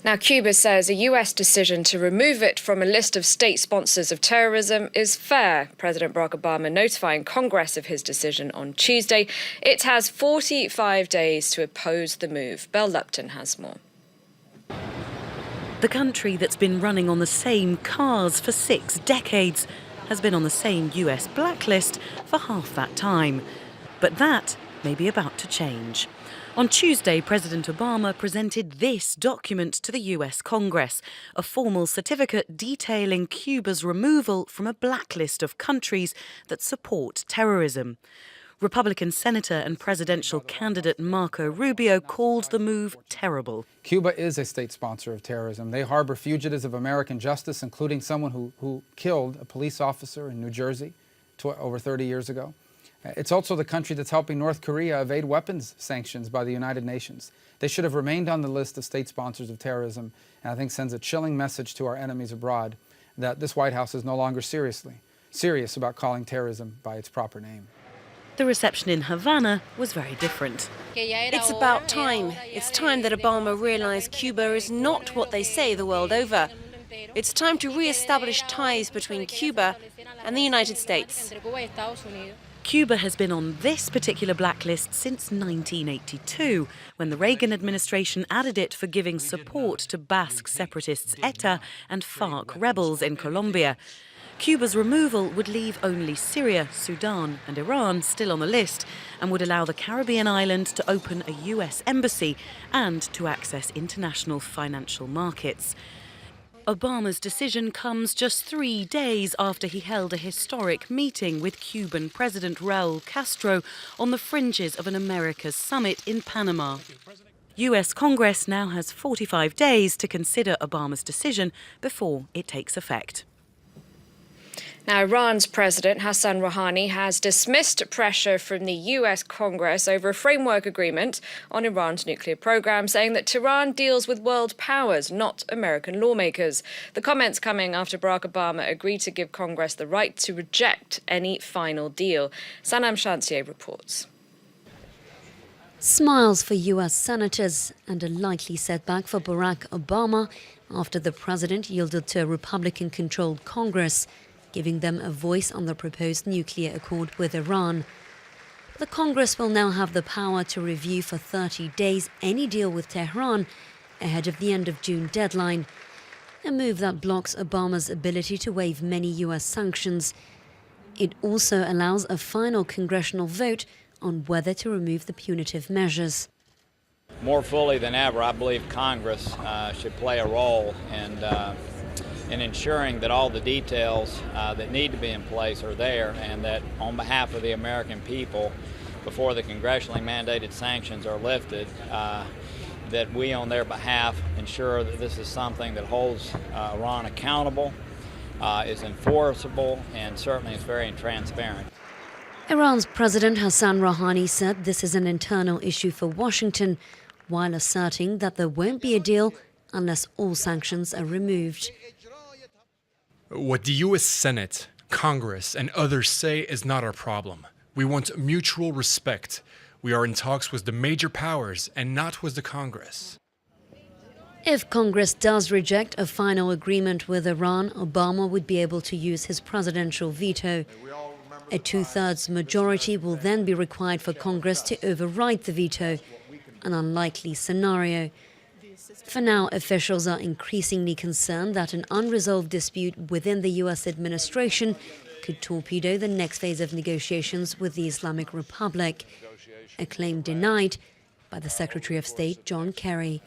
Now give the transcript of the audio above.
Now, Cuba says a US decision to remove it from a list of state sponsors of terrorism is fair. President Barack Obama notifying Congress of his decision on Tuesday. It has 45 days to oppose the move. Belle Lupton has more. The country that's been running on the same cars for 6 decades has been on the same US blacklist for half that time. But that may be about to change. On Tuesday, President Obama presented this document to the US Congress, a formal certificate detailing Cuba's removal from a blacklist of countries that support terrorism. Republican Senator and presidential candidate Marco Rubio called the move terrible. Cuba is a state sponsor of terrorism. They harbor fugitives of American justice, including someone who killed a police officer in New Jersey over 30 years ago. It's also the country that's helping North Korea evade weapons sanctions by the United Nations. They should have remained on the list of state sponsors of terrorism, and I think sends a chilling message to our enemies abroad that this White House is no longer serious about calling terrorism by its proper name. The reception in Havana was very different. It's about time. It's time that Obama realized Cuba is not what they say the world over. It's time to re-establish ties between Cuba and the United States. Cuba has been on this particular blacklist since 1982, when the Reagan administration added it for giving support to Basque separatists ETA and FARC rebels in Colombia. Cuba's removal would leave only Syria, Sudan and Iran still on the list and would allow the Caribbean island to open a US embassy and to access international financial markets. Obama's decision comes just 3 days after he held a historic meeting with Cuban President Raul Castro on the fringes of an Americas summit in Panama. US Congress now has 45 days to consider Obama's decision before it takes effect. Now, Iran's President Hassan Rouhani has dismissed pressure from the US Congress over a framework agreement on Iran's nuclear program, saying that Tehran deals with world powers, not American lawmakers. The comments coming after Barack Obama agreed to give Congress the right to reject any final deal. Sanam Chantier reports. Smiles for US senators and a likely setback for Barack Obama after the president yielded to a Republican-controlled Congress, giving them a voice on the proposed nuclear accord with Iran. The Congress will now have the power to review for 30 days any deal with Tehran ahead of the end of June deadline, a move that blocks Obama's ability to waive many US sanctions. It also allows a final congressional vote on whether to remove the punitive measures. More fully than ever, I believe Congress should play a role in ensuring that all the details that need to be in place are there, and that on behalf of the American people, before the congressionally mandated sanctions are lifted, that we on their behalf ensure that this is something that holds Iran accountable, is enforceable, and certainly is very transparent. Iran's President Hassan Rouhani said this is an internal issue for Washington, while asserting that there won't be a deal unless all sanctions are removed. What the U.S. Senate, Congress, and others say is not our problem. We want mutual respect. We are in talks with the major powers and not with the Congress. If Congress does reject a final agreement with Iran, Obama would be able to use his presidential veto. A 2/3 majority will then be required for Congress to override the veto, an unlikely scenario. For now, officials are increasingly concerned that an unresolved dispute within the US administration could torpedo the next phase of negotiations with the Islamic Republic, a claim denied by the Secretary of State John Kerry.